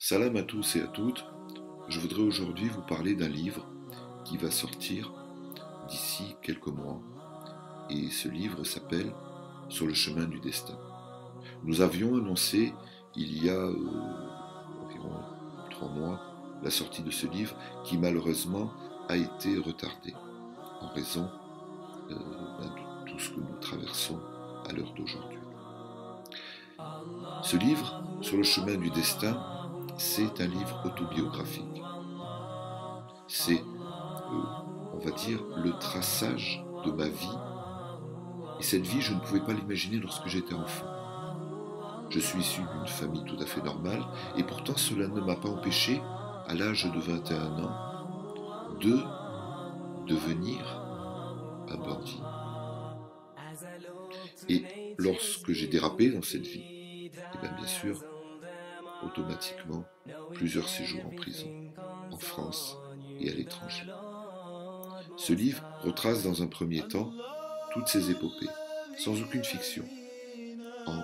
Salam à tous et à toutes. Je voudrais aujourd'hui vous parler d'un livre qui va sortir d'ici quelques mois. Et ce livre s'appelle Sur le chemin du destin. Nous avions annoncé il y a environ 3 mois la sortie de ce livre qui malheureusement a été retardé en raison de tout ce que nous traversons à l'heure d'aujourd'hui. Ce livre, Sur le chemin du destin, c'est un livre autobiographique. C'est, on va dire, le traçage de ma vie. Et cette vie, je ne pouvais pas l'imaginer lorsque j'étais enfant. Je suis issu d'une famille tout à fait normale, et pourtant cela ne m'a pas empêché, à l'âge de 21 ans, de devenir un bandit. Et lorsque j'ai dérapé dans cette vie, et bien sûr, automatiquement, plusieurs séjours en prison, en France et à l'étranger. Ce livre retrace dans un premier temps toutes ces épopées, sans aucune fiction, en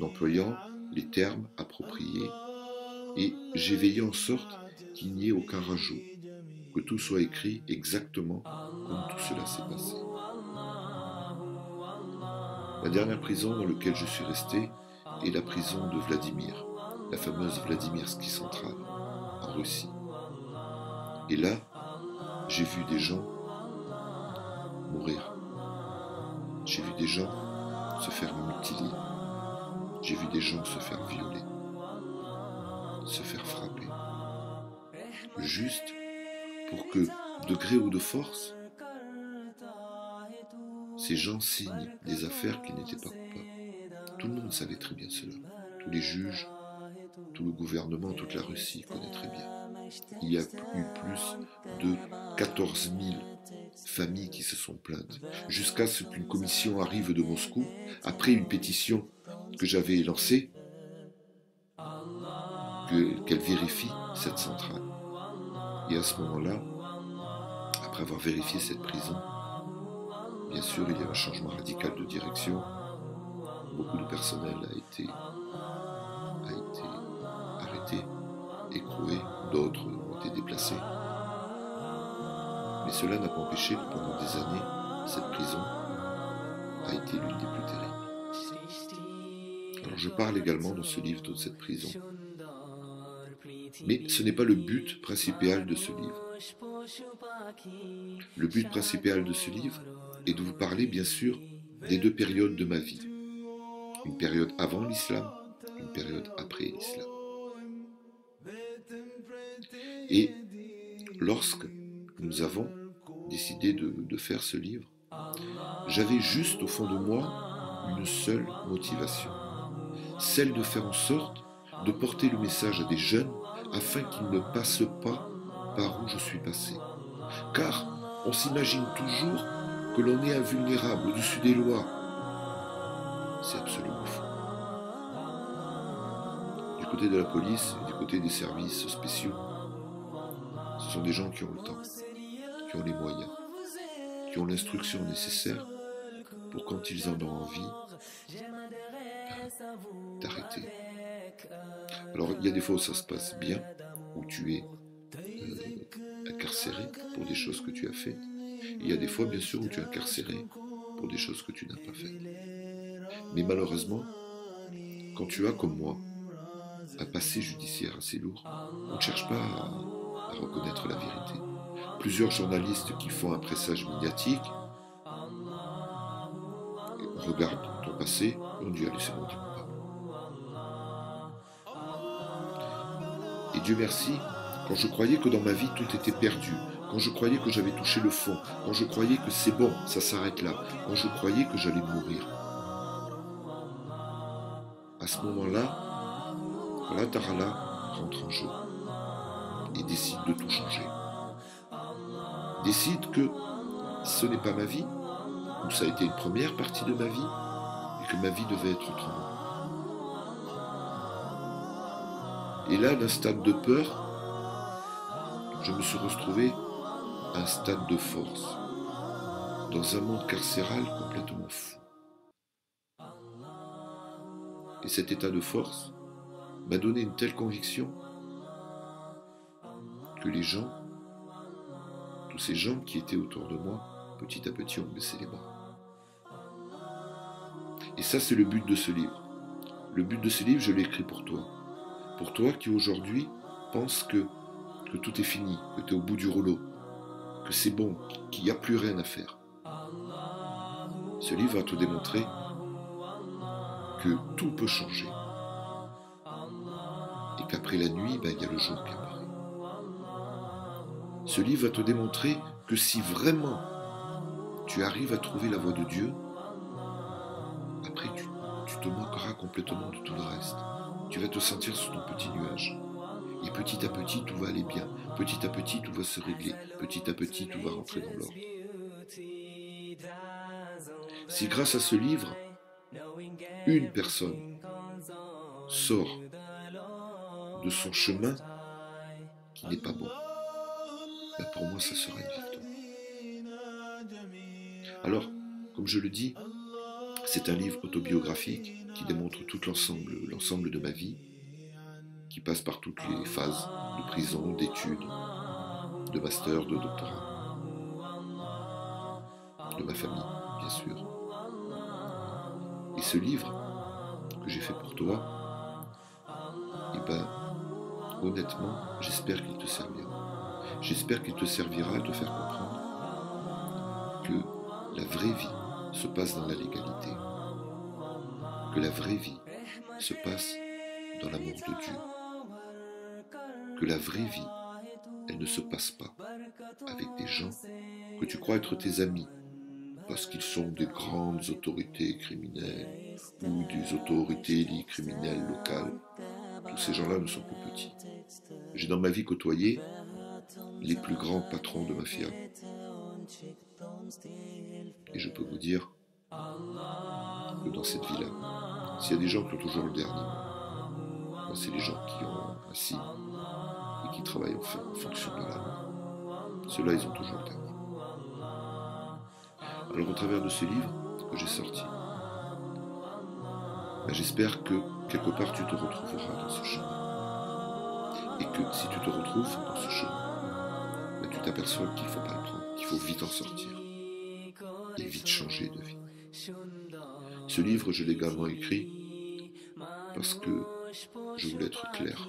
employant les termes appropriés, et j'ai veillé en sorte qu'il n'y ait aucun rajout, que tout soit écrit exactement comme tout cela s'est passé. La dernière prison dans laquelle je suis resté est la prison de Vladimir, la fameuse Vladimirski centrale, en Russie. Et là, j'ai vu des gens mourir. J'ai vu des gens se faire mutiler. J'ai vu des gens se faire violer, se faire frapper. Juste pour que, de gré ou de force, ces gens signent des affaires qui n'étaient pas coupables. Tout le monde savait très bien cela. Tous les juges, tout le gouvernement, toute la Russie connaît très bien. Il y a eu plus de 14 000 familles qui se sont plaintes, jusqu'à ce qu'une commission arrive de Moscou, après une pétition que j'avais lancée, qu'elle vérifie cette centrale. Et à ce moment-là, après avoir vérifié cette prison, bien sûr, il y a un changement radical de direction. Beaucoup de personnel a été arrêté, écroué, d'autres ont été déplacés. Mais cela n'a pas empêché que pendant des années, cette prison a été l'une des plus terribles. Alors je parle également dans ce livre de cette prison. Mais ce n'est pas le but principal de ce livre. Le but principal de ce livre est de vous parler, bien sûr, des deux périodes de ma vie. Une période avant l'islam, une période après l'islam. Et lorsque nous avons décidé de faire ce livre, j'avais juste au fond de moi une seule motivation, celle de faire en sorte de porter le message à des jeunes afin qu'ils ne passent pas par où je suis passé. Car on s'imagine toujours que l'on est invulnérable au-dessus des lois. C'est absolument faux. Du côté de la police et du côté des services spéciaux, ce sont des gens qui ont le temps, qui ont les moyens, qui ont l'instruction nécessaire pour, quand ils en ont envie, t'arrêter. Alors il y a des fois où ça se passe bien, où tu es incarcéré pour des choses que tu as faites. Il y a des fois, bien sûr, où tu es incarcéré pour des choses que tu n'as pas faites. Mais malheureusement, quand tu as, comme moi, un passé judiciaire assez lourd, on ne cherche pas à reconnaître la vérité. Plusieurs journalistes qui font un pressage médiatique regardent ton passé et on dit allez, c'est bon, t'es coupable. Et Dieu merci, quand je croyais que dans ma vie tout était perdu, quand je croyais que j'avais touché le fond, quand je croyais que c'est bon, ça s'arrête là, quand je croyais que j'allais mourir, à ce moment-là, Allah Ta'ala rentre en jeu et décide de tout changer. Décide que ce n'est pas ma vie, ou ça a été une première partie de ma vie, et que ma vie devait être autrement. Et là, d'un stade de peur, je me suis retrouvé à un stade de force, dans un monde carcéral complètement fou. Et cet état de force m'a donné une telle conviction que les gens, tous ces gens qui étaient autour de moi, petit à petit ont baissé les bras. Et ça, c'est le but de ce livre. Le but de ce livre, je l'ai écrit pour toi. Pour toi qui aujourd'hui pense que tout est fini, que tu es au bout du rouleau, que c'est bon, qu'il n'y a plus rien à faire. Ce livre va te démontrer que tout peut changer. Et qu'après la nuit, il y a le jour qui apparaît. Ce livre va te démontrer que si vraiment tu arrives à trouver la voie de Dieu, après tu te moqueras complètement de tout le reste. Tu vas te sentir sur ton petit nuage. Et petit à petit, tout va aller bien. Petit à petit, tout va se régler. Petit à petit, tout va rentrer dans l'ordre. Si grâce à ce livre, une personne sort de son chemin qui n'est pas bon, pour moi, ça sera une victoire. Alors, comme je le dis, c'est un livre autobiographique qui démontre tout l'ensemble de ma vie, qui passe par toutes les phases de prison, d'études, de master, de doctorat, de ma famille, bien sûr. Et ce livre que j'ai fait pour toi, honnêtement, j'espère qu'il te servira. J'espère qu'il te servira à te faire comprendre que la vraie vie se passe dans la légalité, que la vraie vie se passe dans l'amour de Dieu, que la vraie vie, elle ne se passe pas avec des gens que tu crois être tes amis, parce qu'ils sont des grandes autorités criminelles ou des autorités criminelles locales. Tous ces gens-là ne sont que petits. J'ai dans ma vie côtoyé les plus grands patrons de mafia. Et je peux vous dire que dans cette vie-là, s'il y a des gens qui ont toujours le dernier mot, c'est les gens qui ont un signe et qui travaillent en fonction de l'âme. Ceux-là, ils ont toujours le dernier mot. Alors au travers de ce livre que j'ai sorti, j'espère que quelque part tu te retrouveras dans ce chemin. Et que si tu te retrouves dans ce chemin, tu t'aperçois qu'il ne faut pas le prendre, qu'il faut vite en sortir et vite changer de vie. Ce livre, je l'ai également écrit parce que je voulais être clair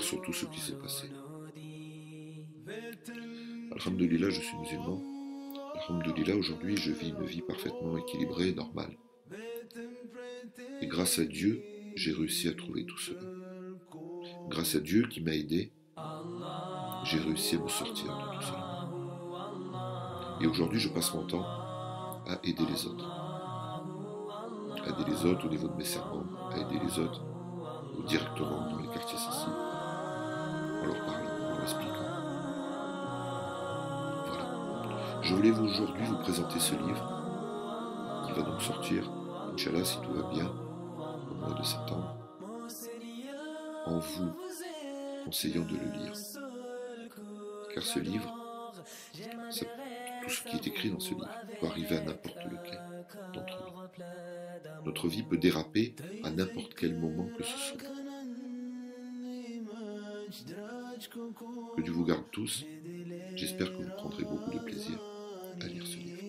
sur tout ce qui s'est passé. Alhamdulillah, je suis musulman. Alhamdulillah, aujourd'hui, je vis une vie parfaitement équilibrée et normale. Et grâce à Dieu, j'ai réussi à trouver tout cela. Grâce à Dieu qui m'a aidé, j'ai réussi à me sortir de tout cela. Et aujourd'hui, je passe mon temps à aider les autres. À aider les autres au niveau de mes serments, à aider les autres directement dans les quartiers sensibles, en leur parlant, en leur expliquant. Voilà. Je voulais aujourd'hui vous présenter ce livre qui va donc sortir, Inch'Allah, si tout va bien, au mois de septembre, en vous conseillant de le lire. Car ce livre, tout ce qui est écrit dans ce livre peut arriver à n'importe lequel d'entre nous. Notre vie peut déraper à n'importe quel moment que ce soit. Que Dieu vous garde tous. J'espère que vous prendrez beaucoup de plaisir à lire ce livre.